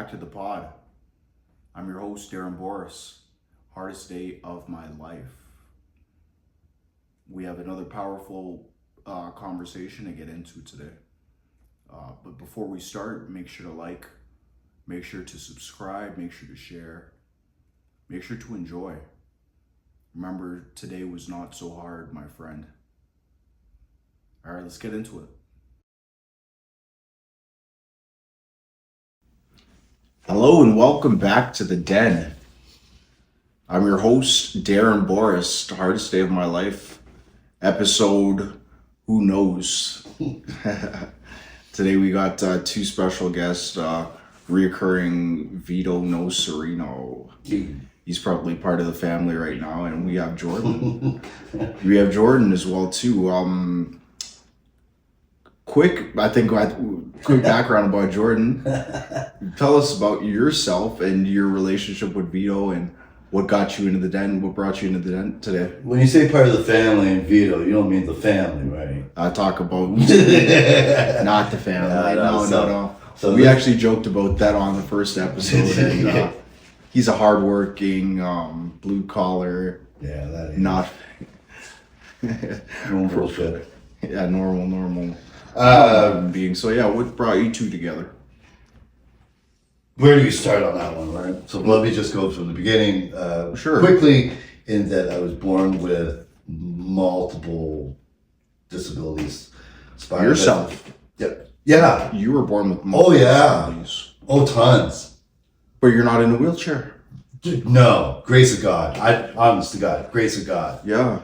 back to the pod. I'm your host, Darren Borrice. Hardest day of my life. We have another powerful conversation to get into today. But before we start, make sure to like, make sure to subscribe, make sure to share, make sure to enjoy. Remember, today was not so hard, my friend. All right, let's get into it. Hello and welcome back to the Den. I'm your host, Darren Borrice. The hardest day of my life. Episode, who knows? Today we got two special guests, reoccurring Vito No Sereno. He's probably part of the family right now, and we have Jordan. We have Jordan as well too. Quick background about Jordan. Tell us about yourself and your relationship with Vito and what got you into the Den, what brought you into the Den today. When you say part of the family and Vito, you don't mean the family, right? I talk about not the family. No. So we actually joked about that on the first episode. And, he's a hardworking, blue collar. Yeah, that is. Not normal shit. Yeah, normal. Being. So yeah, what brought you two together? Where do you start on that one, right? So let me just go from the beginning. Sure. Quickly, in that I was born with multiple disabilities. Yourself? Yep. Yeah. You were born with multiple disabilities. Oh, tons. But you're not in a wheelchair. No. Grace of God. Honest to God. Grace of God. Yeah.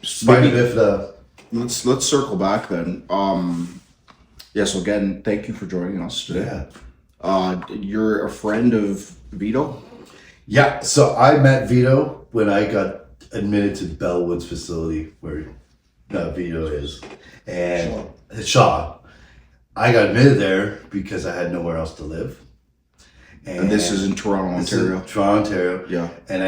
Spina bifida. Let's circle back then. So again, thank you for joining us today. Yeah. You're a friend of Vito? Yeah, so I met Vito when I got admitted to Bellwood's facility where Vito is. And Shaw. I got admitted there because I had nowhere else to live. And this is in Toronto, Ontario. Toronto, Ontario. Yeah. And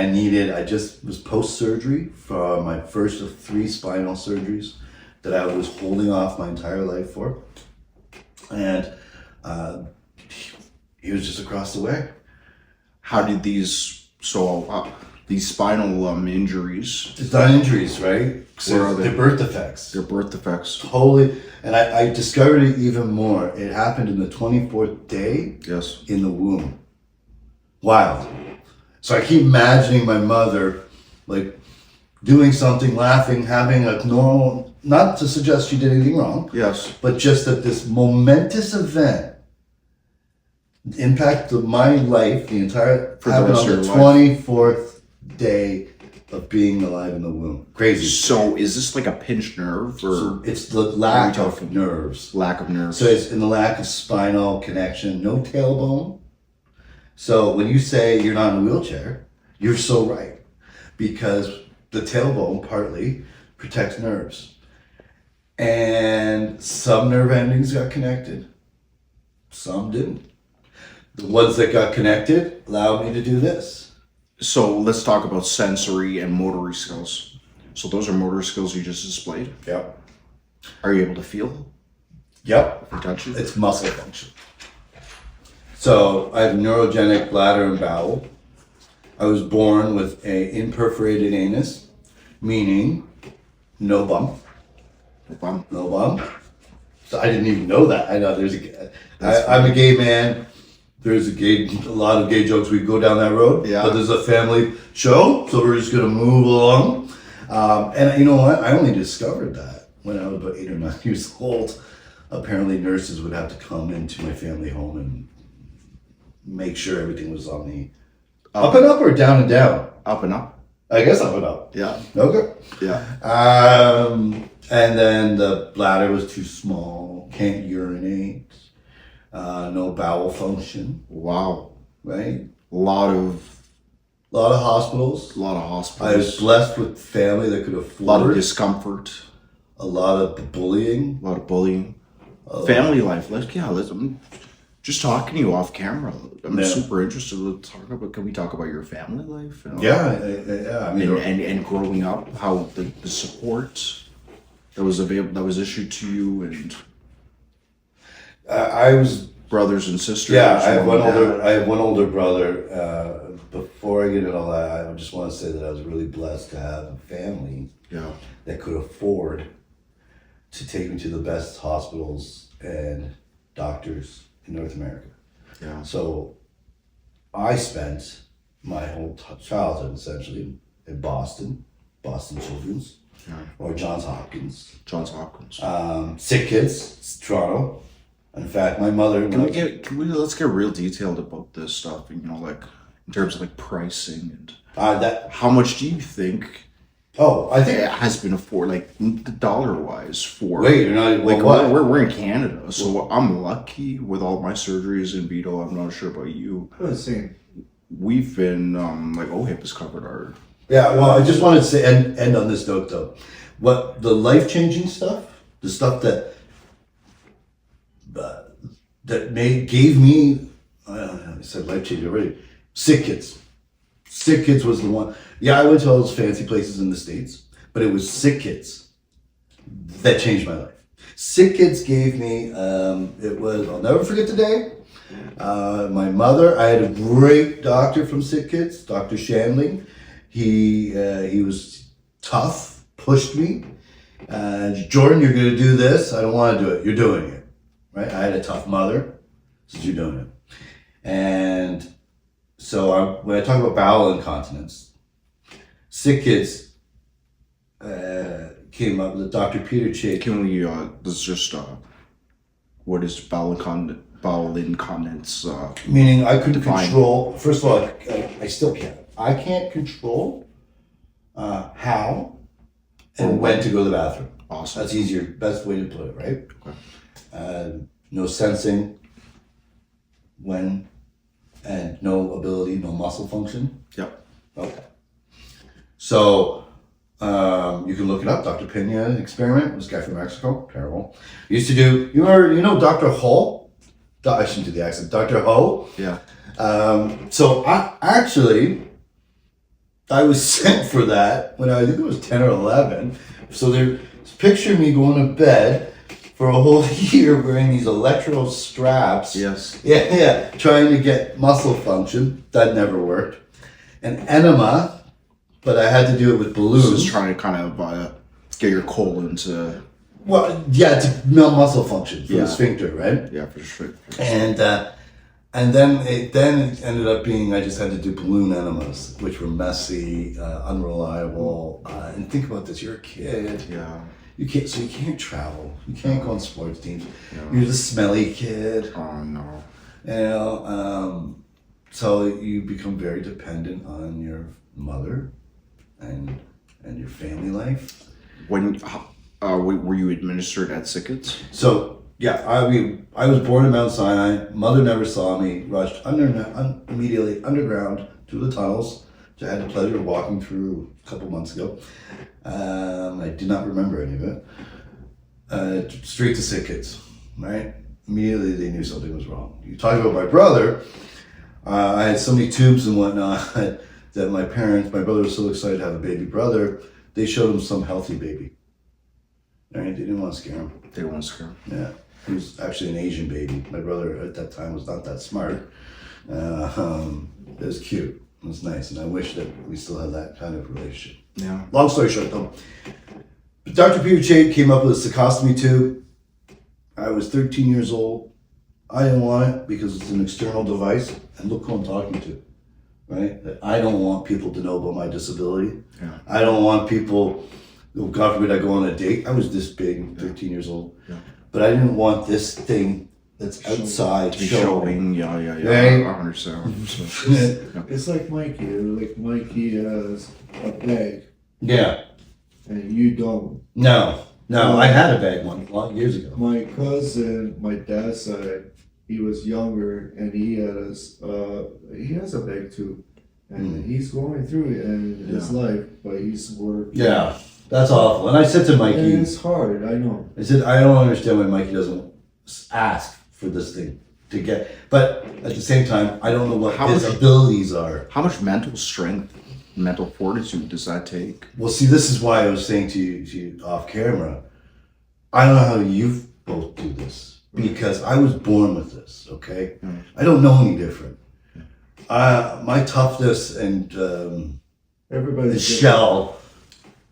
I just was post-surgery from my first of 3 spinal surgeries that I was holding off my entire life for. And he was just across the way. How did these spinal injuries? It's not injuries, right? What are they? They're birth defects. They're birth defects. Totally. And I discovered it even more. It happened in the 24th day. Yes. In the womb. Wild. So I keep imagining my mother, like, doing something, laughing, having a normal, not to suggest she did anything wrong. Yes. But just that this momentous event impacted my life, the entire, happened on the 24th day of being alive in the womb. Crazy. So is this like a pinched nerve or? So it's the lack of nerves. Lack of nerves. So it's in the lack of spinal connection, no tailbone. So when you say you're not in a wheelchair, you're so right. Because the tailbone partly protects nerves. And some nerve endings got connected. Some didn't. The ones that got connected allowed me to do this. So let's talk about sensory and motor skills. So those are motor skills you just displayed? Yep. Are you able to feel? Yep. If you touch it? It's muscle function. So I have neurogenic bladder and bowel. I was born with a imperforated anus, meaning no bump. No bump. So I didn't even know that. I know I'm a gay man. There's a lot of gay jokes. We go down that road. Yeah. But there's a family show, so we're just gonna move along. And you know what? I only discovered that when I was about 8 or 9 years old. Apparently, nurses would have to come into my family home and make sure everything was on the up and up or down and down. Up and up. I guess up and up. Yeah. Okay. Yeah. And then the bladder was too small. Can't urinate. No bowel function. Wow. Right? A lot of hospitals. I was blessed with family that could afford. A lot of discomfort. A lot of bullying. Family life. I'm just talking to you off camera. I'm super interested to talk about. Can we talk about your family life? Yeah. I mean, and growing up, how the support that was available, that was issued to you, and I was brothers and sisters? Yeah, I have mom and dad? I have one older brother. Before I get into all that, I just want to say that I was really blessed to have a family Yeah. that could afford to take me to the best hospitals and doctors in North America. Yeah. So I spent my whole childhood essentially in Boston Children's, Yeah. or Johns Hopkins. Johns Hopkins. Sick Kids, Toronto. In fact, my mother. Let's get real detailed about this stuff, like in terms of like pricing and that how much do you think I think it has been afforded, like dollar wise for Wait, you're not like what? we're in Canada, so I'm lucky with all my surgeries in Vito. I'm not sure about you. I was saying, We've been like OHIP has covered our Yeah, well, I just wanted to say, end on this note though. What the life-changing stuff, the stuff that gave me, I said life-changing already. Sick Kids. Sick Kids was the one. Yeah, I went to all those fancy places in the States, but it was Sick Kids that changed my life. Sick Kids gave me, I'll never forget the day. My mother, I had a great doctor from Sick Kids, Dr. Shanley. He was tough, pushed me. Jordan, you're going to do this. I don't want to do it. You're doing it. Right? I had a tough mother. So you're doing it. And so when I talk about bowel incontinence, Sick Kids came up with Dr. Peter Chait. Can we let's just what is bowel incontinence? Meaning I couldn't define. control. First of all, I still can't. I can't control how and when to go to the bathroom. Awesome. That's easier. Best way to put it, right? Okay. No sensing when, and no ability, no muscle function. Yep. Okay. So you can look it up. Dr. Pena experiment. This guy from Mexico. Terrible. Used to do. You know Dr. Hull. I shouldn't do the accent. Dr. Ho. Yeah. So I was sent for that when I think it was 10 or 11. So picture me going to bed for a whole year wearing these electro straps. Yes. Yeah, trying to get muscle function. That never worked. An enema, but I had to do it with balloons. Just trying to kind of get your colon to. Well, yeah, to muscle function for Yeah. the sphincter, right? Yeah, for sure. And then it ended up being I just had to do balloon enemas, which were messy, unreliable. And think about this: you're a kid. Yeah. You can't travel. You can't go on sports teams. Yeah. You're the smelly kid. Oh no. You know, so you become very dependent on your mother and your family life. When were you administered at Sick Kids? So yeah, I was born in Mount Sinai. Mother never saw me. Rushed immediately underground to the tunnels, which I had the pleasure of walking through a couple months ago. I do not remember any of it. Straight to Sick Kids, right? Immediately they knew something was wrong. You talk about my brother. I had so many tubes and whatnot that my brother was so excited to have a baby brother, they showed him some healthy baby. Right? They didn't want to scare him. They won't scare. Yeah, he was actually an Asian baby. My brother at that time was not that smart. It was cute. It was nice, and I wish that we still had that kind of relationship. Yeah. Long story short, though, Dr. Peter Chait came up with a cecostomy tube. I was 13 years old. I didn't want it because it's an external device, and look who I'm talking to, right? I don't want people to know about my disability. Yeah. I don't want people. God forbid I go on a date. I was this big, 13 years old. Yeah. But I didn't want this thing that's outside To be showing. Yeah. Right? I understand. it's like Mikey. Like Mikey has a bag Yeah. and you don't. No, I had a bag long years ago. My cousin, my dad's side, he was younger and he has a bag too. And he's going through it in his life, but he's working. Yeah, that's awful. And I said to Mikey, And it's hard, I know. I said, I don't understand why Mikey doesn't ask for this thing to get. But at the same time, I don't know what his abilities are. How much mental strength, mental fortitude does that take? Well, see, this is why I was saying to you off camera, I don't know how you both do this, because I was born with this, okay? Mm. I don't know any different. My toughness and Everybody's shell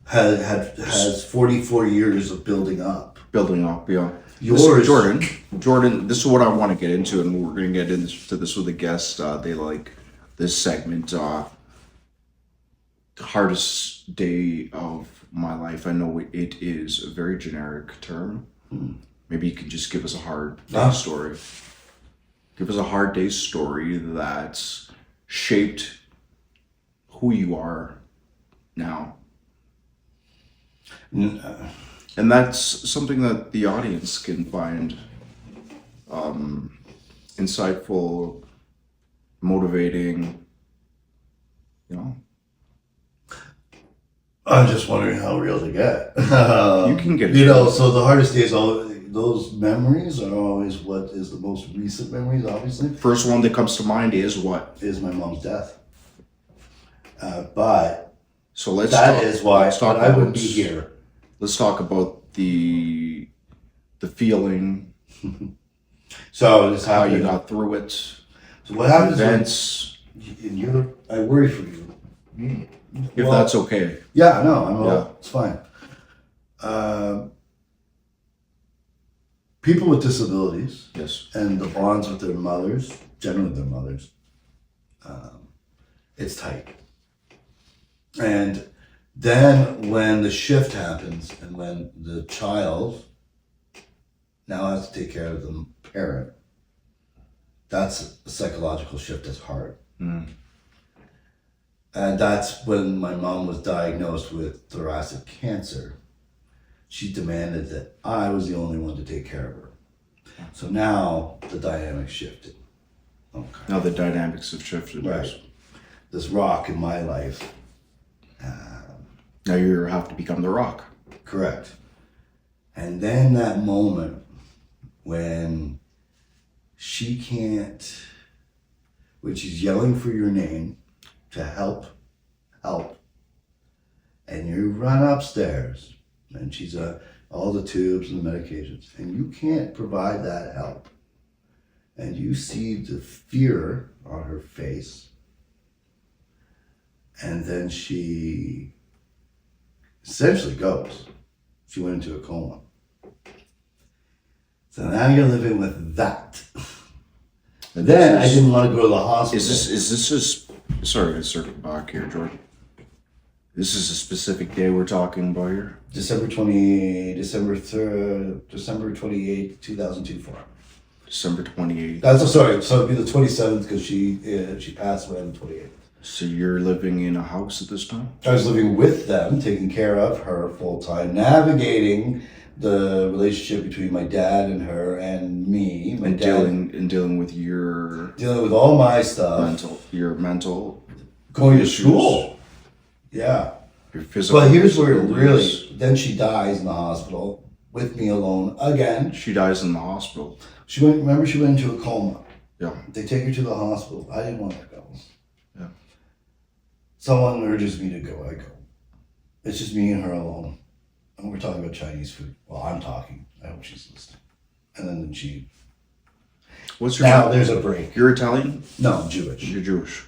has 44 years of building up. Building up, yeah. Yours, Jordan, this is what I want to get into, and we're going to get into this with a guest. They like this segment, the hardest day of my life. I know it is a very generic term. Maybe you could just give us a hard day story. Give us a hard day story that's shaped who you are now. And that's something that the audience can find insightful, motivating, you know. I'm just wondering how real to get. You can get it. You know, so the hardest days, those memories are always what is the most recent memories, obviously. First one that comes to mind is what? Is my mom's death. But So let's that talk, is why let's talk I would about- be here. Let's talk about the feeling, So this how you happened. got through it, So what happens events, when I worry for you. if that's okay. Yeah, no, Yeah. it's fine. People with disabilities Yes. and the bonds with their mothers, generally their mothers, it's tight. And then when the shift happens and when the child now has to take care of the parent, that's a psychological shift that's hard. Mm. And that's when my mom was diagnosed with thoracic cancer. She demanded that I was the only one to take care of her. So now the dynamic shifted. Okay. Now the dynamics have shifted. Right. Yes. This rock in my life. Now you have to become the rock. Correct. And then that moment when she can't, when she's yelling for your name to help, and you run upstairs and she's all the tubes and the medications, and you can't provide that help, and you see the fear on her face, and then she essentially goes. She went into a coma. So now you're living with that. And Then I this is- didn't want to go to the hospital. Is this just? Sorry to circle back here, Jordan. This is a specific day we're talking about here. December 28th, 2004. December 28th. That's sorry. So it'd be the 27th because she passed away on the 28th. So you're living in a house at this time? I was living with them, taking care of her full time, navigating the relationship between my dad and her and me. My And dad dealing with your dealing with all my stuff, mental, going to issues. school. Yeah. your physical. But here's where it disabilities. really. Then she dies in the hospital with me alone again. She dies in the hospital. She went. Remember, she went into a coma. Yeah. They take her to the hospital. I didn't want to go. Yeah. Someone urges me to go. I go. It's just me and her alone. And we're talking about Chinese food. Well, I'm talking. I hope she's listening. And then she. What's your Now there's a break. You're Italian? No, I'm Jewish. You're Jewish.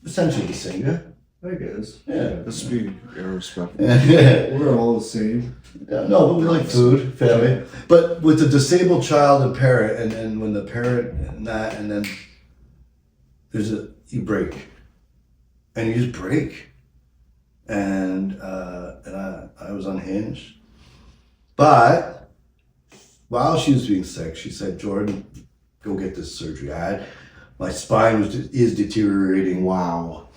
Essentially the same. Yeah. I guess. Yeah. Let's be respectful. We're all the same. Yeah, no, but we like food, family. But with the disabled child and parent, and when the parent and that, and then you break, and you just break, and I was unhinged. But while she was being sick, she said, "Jordan, go get this surgery." My spine is deteriorating. Wow.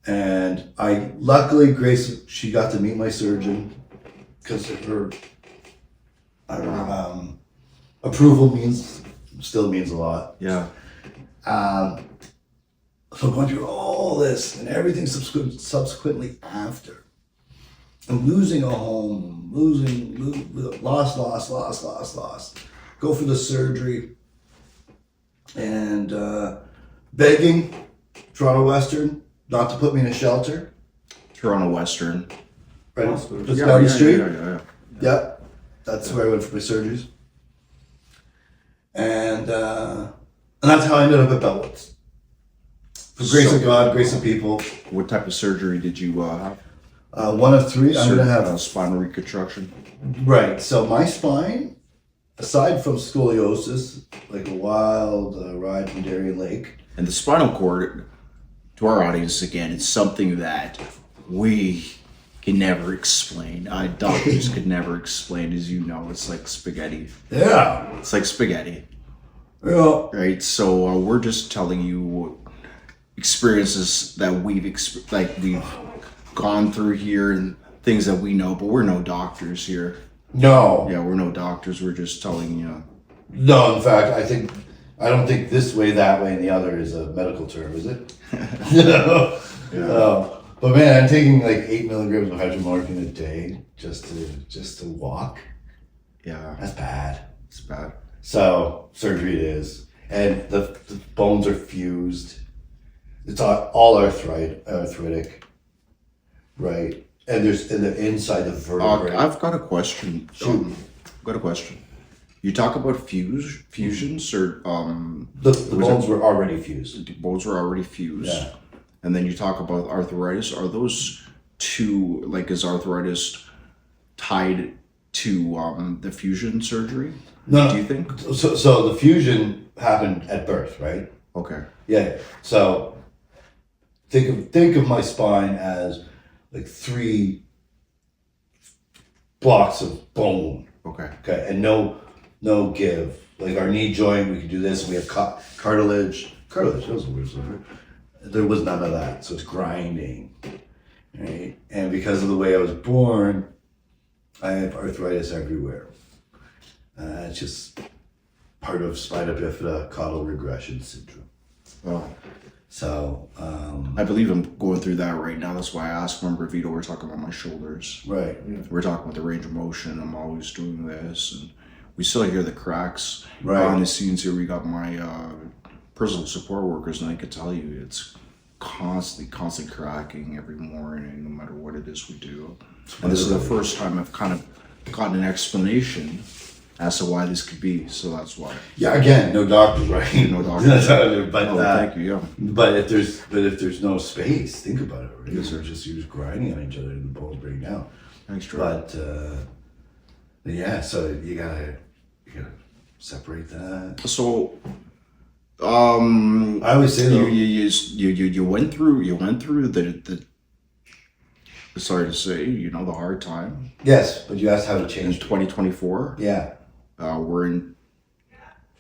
And I luckily Grace, she got to meet my surgeon because of her approval still means a lot. Yeah. So going through all this and everything subsequently after, and losing a home, lost, go for the surgery, and begging Toronto Western not to put me in a shelter. Toronto Western. Right, Hospital. just down the street. Yeah. Yep, that's where I went for my surgeries. And that's how I ended up at Bellwoods. For grace of God, grace of people. What type of surgery did you have? One of three. I'm going to have spinal reconstruction. Right. So my spine, aside from scoliosis, like a wild ride from Darien Lake. And the spinal cord, to our audience again, it's something that we can never explain. Doctors could never explain, as you know. It's like spaghetti. Yeah. It's like spaghetti. Yeah. Right. So we're just telling you experiences that we've gone through here and things that we know, but we're no doctors here. No. Yeah, we're no doctors. We're just telling you. No, in fact, I don't think this way, that way, and the other is a medical term, is it? No. Yeah. But man, I'm taking like 8 milligrams of hydromorphine a day just to walk. Yeah. That's bad. It's bad. So surgery it is, and the bones are fused. It's all arthritic, right? And there's in the inside the vertebrae. I've got a question. Shoot. I've got a question. You talk about fusions or The bones were already fused. the bones were already fused. Yeah. And then you talk about arthritis. Are those two, like, is arthritis tied to the fusion surgery? No. Do you think? So the fusion happened at birth, right? Okay. Yeah. So think of my spine as like 3 blocks of bone. Okay. Okay, and no give. Like our knee joint, we can do this. We have cartilage. Cartilage. That was a weird word. There was none of that, so it's grinding, right? And because of the way I was born, I have arthritis everywhere. It's just part of spina bifida caudal regression syndrome. Well, So, I believe I'm going through that right now. That's why I asked. Remember, Vito, we're talking about my shoulders. right. We're talking about the range of motion. I'm always doing this, and we still hear the cracks. Right. Behind the scenes here, we got my personal support workers, and I can tell you, it's constant cracking every morning, no matter what it is we do. And this is the first time I've kind of gotten an explanation as to why this could be. So that's why. Yeah, again, no doctors, right? No doctors. but Oh, thank you. Yeah. But if there's no space, think about it. Right? Yes, sir. You're just grinding on each other, and the bones break down. Thanks, Troy. But yeah, so you gotta separate that. So, I always say though, you went through the sorry to say, the hard time yes, but you asked how to in change. 2024. Yeah, We're in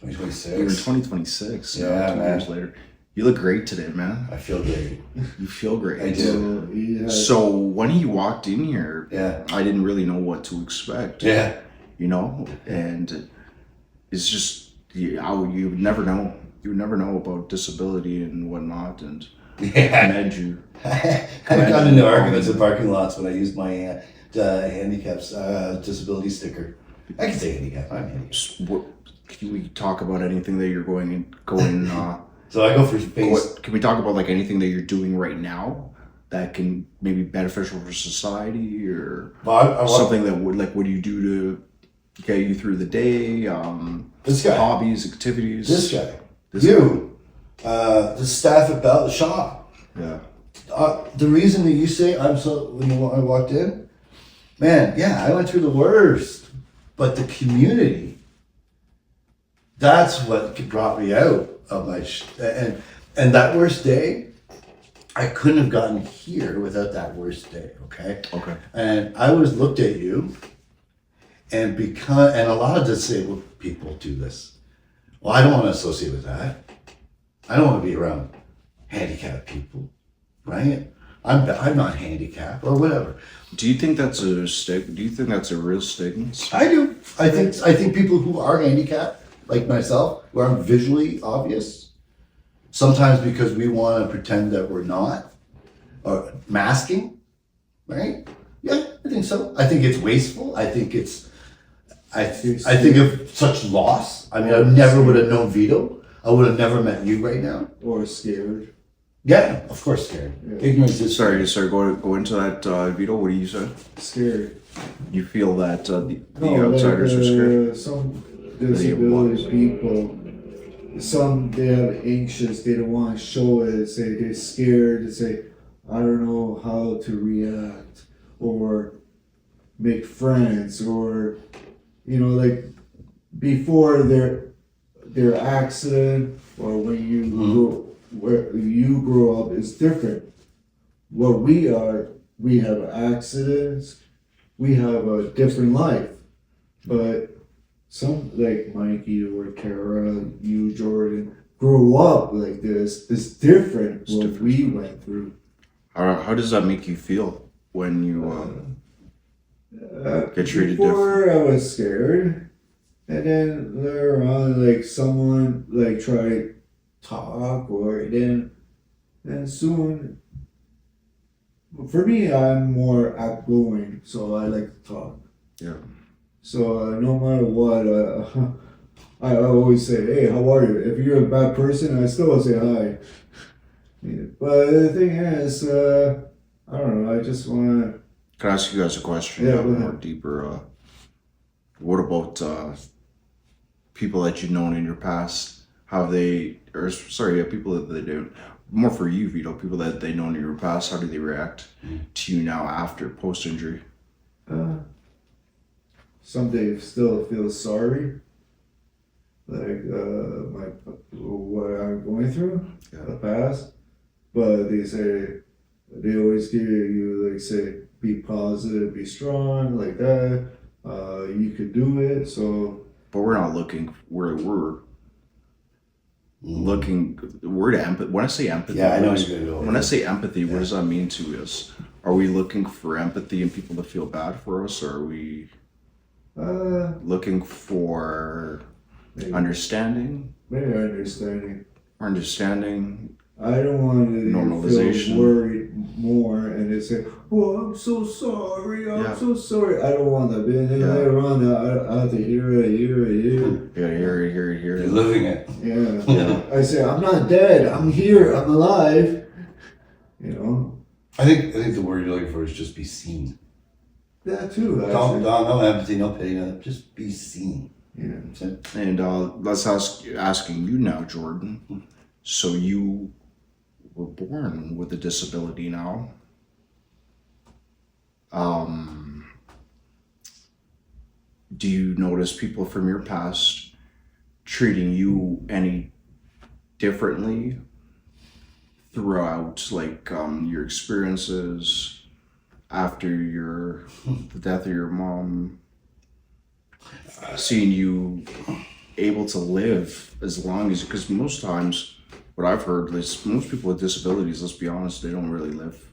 2026. You're in 2026. Yeah, 2 man. years later. You look great today, man. I feel great. You feel great. I do. So when he walked in here, Yeah. I didn't really know what to expect. Yeah. And it's just you would never know. You would never know about disability and whatnot. And Yeah. commend you. I've gotten into arguments in parking lots when I used my handicaps disability sticker. I can say handicap. I'm handicapped. Can we talk about anything that you're going? So I go for face. Can we talk about like anything that you're doing right now that can maybe be beneficial for society or something that would what do you do to get you through the day? This guy. Hobbies, activities. This guy. The staff at the shop. Yeah. The reason that you say I walked in, man, yeah, I went through the worst, but the community, that's what brought me out of my and that worst day, I couldn't have gotten here without that worst day. Okay. And I would have looked at you, and a lot of disabled people do this. Well, I don't want to associate with that. I don't want to be around handicapped people, right? I'm not handicapped or whatever. Do you think that's a stigma? Do you think that's a real stigma? I do. I think people who are handicapped, like myself, who are visually obvious, sometimes because we want to pretend that we're not, or masking, right? Yeah, I think so. I think it's wasteful. I think of such loss. I mean, I never would have known Vito. I would have never met you right now. Or scared. Yeah, of course, scared. Yeah. Ignorance is Sorry. Go into that, Vito. What do you say? Scared. You feel that the outsiders are scared? disability people, some they have anxious, they don't want to show it, say they're scared, they say, I don't know how to react or make friends, or like before their accident or when you where you grow up is different. What we are, we have accidents, we have a different life, but some like Mikey or Tara, you Jordan, grew up like this. It's different It's what different. we went through. How does that make you feel when you get treated Before I was scared, and then later on, like someone like try to talk, or then soon. For me, I'm more outgoing, so I like to talk. Yeah. So no matter what, I always say, "Hey, how are you?" If you're a bad person, I still say hi. Yeah. But the thing is, I don't know. I just want to. Can I ask you guys a question? Yeah, go More ahead. deeper. What about people that you've known in your past? How they, or sorry, people that they don't. More for you, Vito. People that they known in your past. How do they react to you now after post injury? Some days still feel sorry, like what I'm going through, the past. But they always give you like say, be positive, be strong, like that. You could do it. So, But we're not looking. We're looking. We're to empathy. When I say empathy, Yeah, I know what is- you're gonna go. when I say empathy, what does that mean to us? Are we looking for empathy and people to feel bad for us, or are we looking for maybe, understanding? maybe understanding. Understanding. I don't want to Normalization. feel worried more, and they say, "Oh, I'm so sorry. I'm Yeah. so sorry." I don't want that. And then Yeah. later on, I have to hear it. You gotta hear it, hear it, hear You're it. living it. Yeah. Yeah. I say, I'm not dead. I'm here. I'm alive. I think the word you're looking for is just be seen. That too, Don't, actually. no empathy, no pity, no, just be seen. Yeah. That's it. And let's asking you now, Jordan. So you were born with a disability now. Do you notice people from your past treating you any differently throughout, like your experiences after the death of your mom? Seeing you able to live as long as, because most times what I've heard is most people with disabilities, let's be honest, they don't really live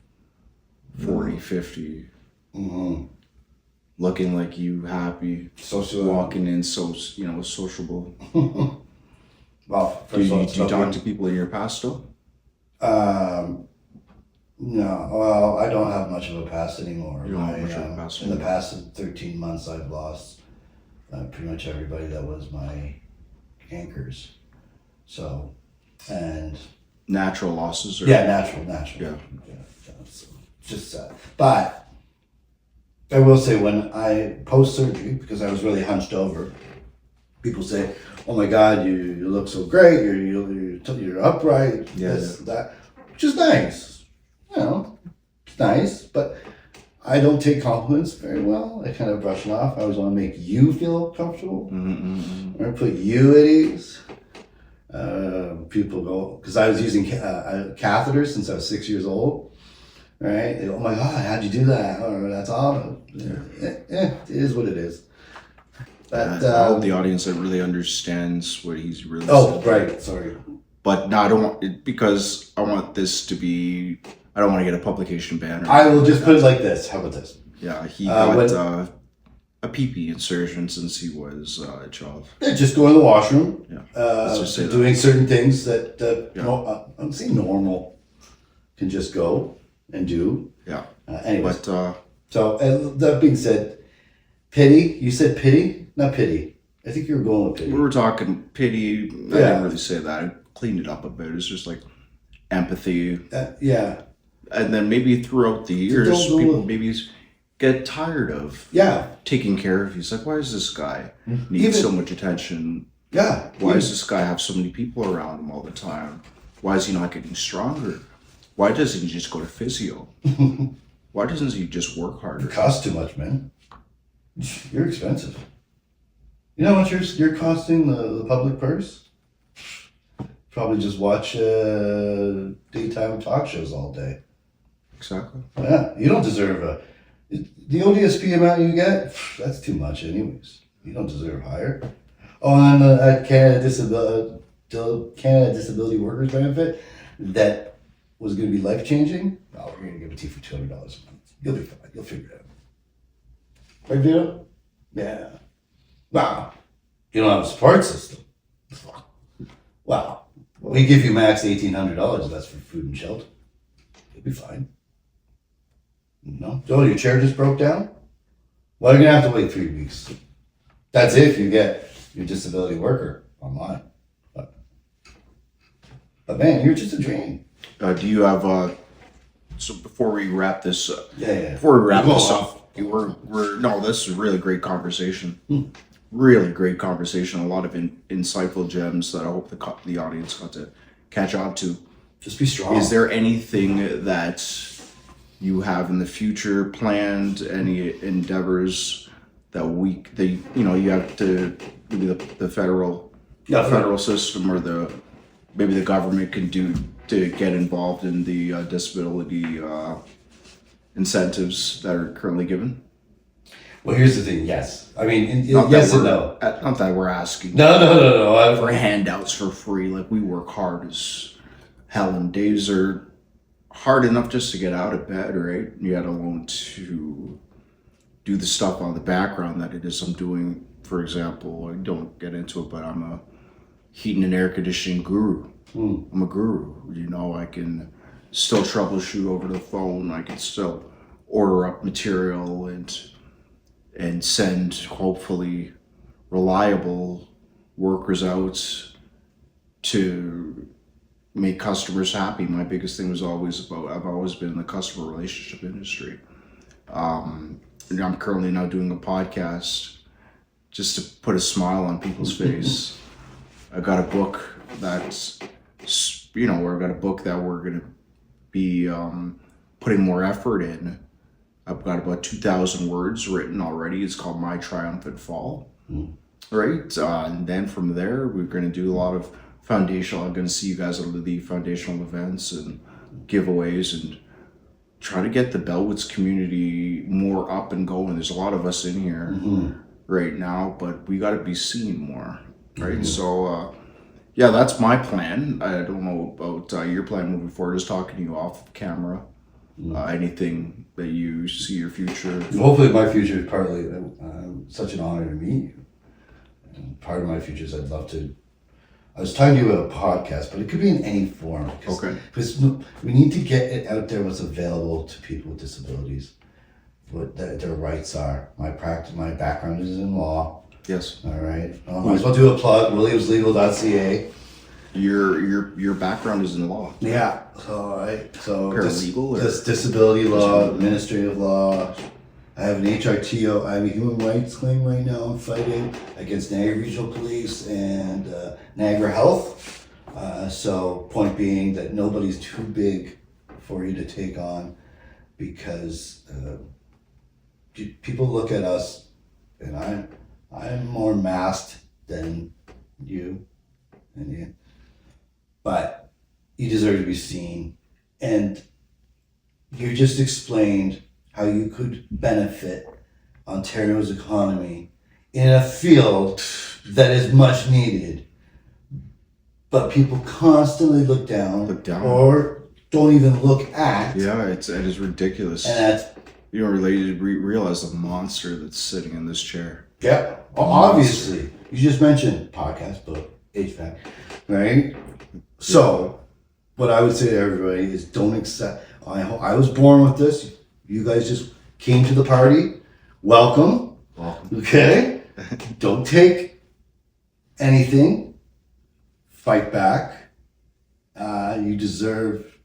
40, 50, looking like you, happy, Social. walking in, so sociable. Well, Do you talk to people in your past still? No, well, I don't have much of a past anymore. You don't have much of a past In the anymore. past 13 months, I've lost pretty much everybody that was my anchors. So, and Natural losses? Or, yeah, natural. Yeah. So, just sad. But I will say, when I post surgery, because I was really hunched over, people say, "Oh my God, you look so great. You're upright. Yeah, This, that," which is nice. It's nice, but I don't take compliments very well. I kind of brush it off. I always want to make you feel comfortable. Or put you at ease. People go, because I was using catheters since I was 6 years old. Right? They go, "Oh my God, how'd you do that?" Oh, that's awesome. It is what it is. But I hope the audience that really understands what he's really oh, saying. right. Sorry. But no, I don't want it, because I want this to be. I don't want to get a publication ban. I will just put it like this. How about this? Yeah, he got when- a pee insertion since he was a child. Yeah, just go in the washroom. Yeah, let's just say that. Doing certain things that Yeah. I'm saying normal can just go and do. Yeah, Anyways, but so that being said, pity. You said pity, not pity. I think you were going with pity. we were talking pity. I Yeah. didn't really say that. I cleaned it up a bit. It's just like empathy, Yeah. and then maybe throughout the years, Don't- people maybe get tired of Yeah. taking care of you. It's like, why does this guy need Even- so much attention? Yeah. Why does this guy have so many people around him all the time? Why is he not getting stronger? Why doesn't he just go to physio? Why doesn't he just work It harder? costs too much, man. You're expensive. You know what you're costing the public purse? Probably just watch daytime talk shows all day. Exactly. Yeah, you don't deserve the ODSP amount you get. That's too much, anyways. You don't deserve higher. Oh, and Canada Disability Workers Benefit that was going to be life changing. Oh, we're going to give it to you for $200 a month. You'll be fine. You'll figure it out. Right, Vito? Yeah. Wow. You don't have a support system. Wow. We give you max $1,800. That's for food and shelter. You'll be fine. No. Oh, your chair just broke down? Well, you're going to have to wait 3 weeks. That's if you get your disability worker online. But man, you're just a dream. Do you have so before we wrap this up, Yeah. before we wrap Go this off. up, we're no, this is a really great conversation. Really great conversation. A lot of insightful gems that I hope the audience got to catch on to. Just be strong. Is there anything that you have in the future planned? Any endeavors that you have to maybe the federal system or maybe the government can do to get involved in the disability incentives that are currently given? Well, here's the thing. Yes. I mean, Not yes that and no. Not that we're asking No. for handouts for free. Like, we work hard as hell, and days are hard enough just to get out of bed, right? Yet alone to do the stuff on the background that it is I'm doing. For example, I don't get into it, but I'm a heating and air conditioning guru. I'm a guru. I can still troubleshoot over the phone. I can still order up material and send hopefully reliable workers out to make customers happy. My biggest thing was always I've always been in the customer relationship industry. And I'm currently now doing a podcast just to put a smile on people's face. I got a book that's, I've got a book that we're going to be putting more effort in. I've got about 2,000 words written already. It's called My Triumphant Fall. Right? And then from there, we're going to do a lot of foundational. I'm going to see you guys at the foundational events and giveaways and try to get the Bellwoods community more up and going. There's a lot of us in here right now, but we got to be seen more. Right? So, yeah, that's my plan. I don't know about your plan moving forward. Just talking to you off camera. Anything that you see your future? Hopefully, my future is partly such an honor to meet you. And part of my future is I'd love to. I was talking to you about a podcast, but it could be in any form. Because we need to get it out there what's available to people with disabilities, what their rights are. My background is in law. Yes. All right. Might as well do a plug. WilliamsLegal.ca. Your background is in law. Yeah. All right. So Paralegal or disability law, administrative law. I have an HRTO. I have a human rights claim right now. I'm fighting against Niagara Regional Police and Niagara Health. So point being that nobody's too big for you to take on, because people look at us, and I'm more masked than you and you. But you deserve to be seen. And you just explained how you could benefit Ontario's economy in a field that is much needed. But people constantly look down. Or don't even look at. Yeah, it is ridiculous. And that's, you don't really realize the monster that's sitting in this chair. yeah, obviously. You just mentioned podcast, book, HVAC, right? So, what I would say to everybody is don't accept. I was born with this. You guys just came to the party. Welcome. Okay? Don't take anything. Fight back. You deserve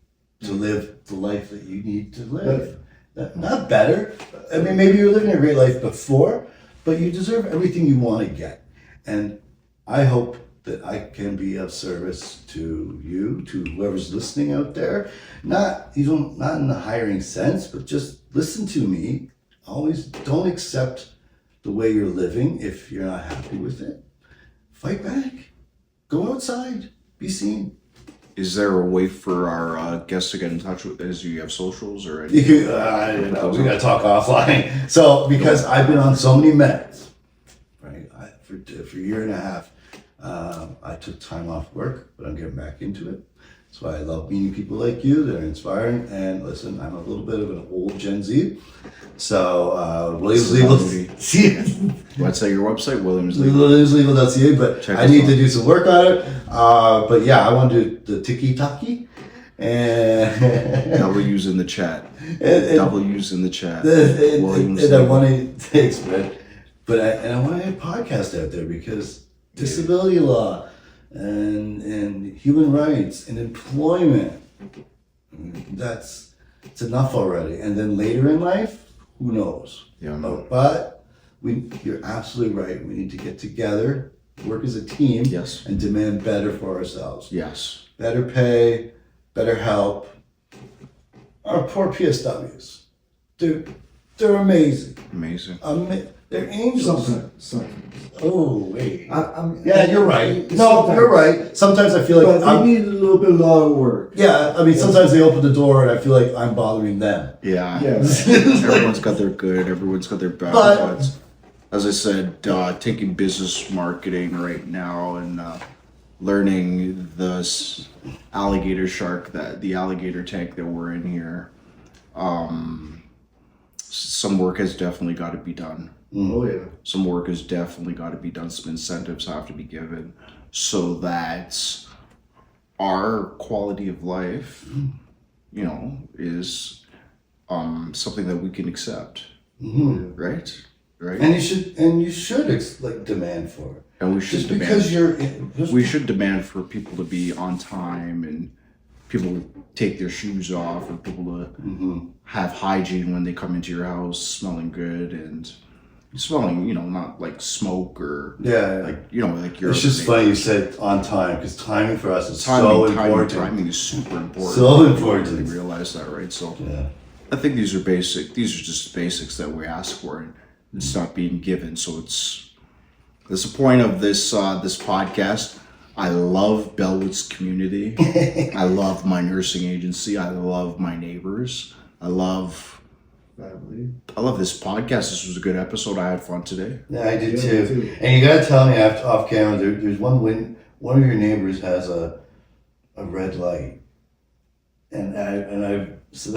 to live the life that you need to live. Not better. I mean, maybe you're living a great life before, but you deserve everything you want to get. And I hope that I can be of service to you, to whoever's listening out there. Not in the hiring sense, but just listen to me. Always don't accept the way you're living if you're not happy with it. Fight back. Go outside. Be seen. Is there a way for our guests to get in touch with us? Do you have socials or anything? I don't know. We gotta talk offline. So because I've been on so many meds, right? For a year and a half, I took time off work, but I'm getting back into it. That's why I love meeting people like you that are inspiring. And listen, I'm a little bit of an old Gen Z. So Williams Legal. What's that? Your website, WilliamsLegal.ca. But Check I us need out. to do some work on it. But yeah, I want to do the tiki-taki. And W's in the chat. and W's in the chat. and I want to thanks, man. But I want to have a podcast out there because disability law and human rights and employment, it's enough already. And then later in life, who knows? Yeah, I know. But you're absolutely right. We need to get together, work as a team, Yes. and demand better for ourselves. Yes. Better pay, better help. Our poor PSWs, they're amazing. Amazing. They're angels. Sometimes. Oh wait. I'm, Yeah, you're right. No, sometimes. you're right. Sometimes I feel like But they need a little bit of work. yeah. I mean, sometimes they open the door and I feel like I'm bothering them. Yeah. Yeah. Everyone's got their good. Everyone's got their bad. But- But as I said, taking business marketing right now and learning the alligator the alligator tank that we're in here. Some work has definitely got to be done. Oh yeah. Some work has definitely got to be done. Some incentives have to be given so that our quality of life, is something that we can accept. Right? Right? And you should like demand for it. And we should Just demand. because We should demand for people to be on time and people take their shoes off and people to have hygiene when they come into your house, smelling good and smelling, not like smoke or like you're. It's just funny you said on time because timing for us is so important. Timing is super important. So important. I really realize that, right? So Yeah. I think these are basic. These are just basics that we ask for, and it's not being given. So that's the point of this podcast. I love Bellwood's community. I love my nursing agency. I love my neighbors. I love this podcast. This was a good episode. I had fun today. Yeah, I did Yeah, too. me too. And you gotta tell me after off camera. There's one of your neighbors has a red light, and I so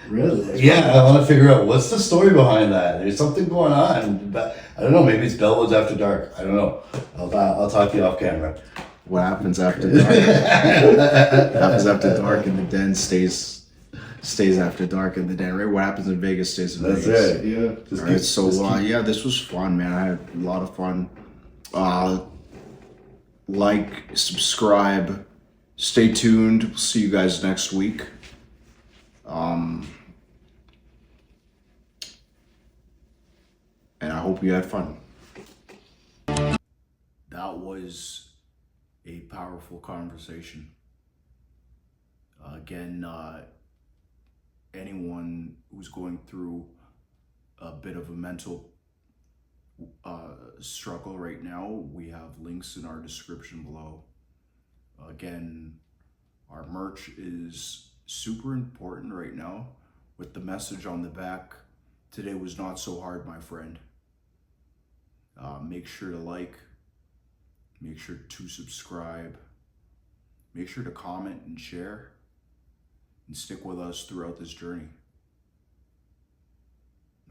Really? yeah, I want to figure out what's the story behind that. There's something going on, but I don't know. Maybe it's Bellwoods after dark. I don't know. I'll talk to you off camera. What happens after dark? Happens after dark, and the den stays after dark in the den. Right? What happens in Vegas stays in That's Vegas. right. Yeah. Just All right, so yeah, this was fun, man. I had a lot of fun. Like, subscribe, stay tuned. We'll see you guys next week. And I hope you had fun. That was a powerful conversation. Again, anyone who's going through a bit of a mental struggle right now, we have links in our description below. Again, our merch is super important right now with the message on the back. Today was not so hard, my friend. Make sure to like, make sure to subscribe, make sure to comment and share, and stick with us throughout this journey.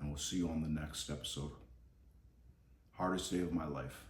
And we'll see you on the next episode. Hardest day of my life.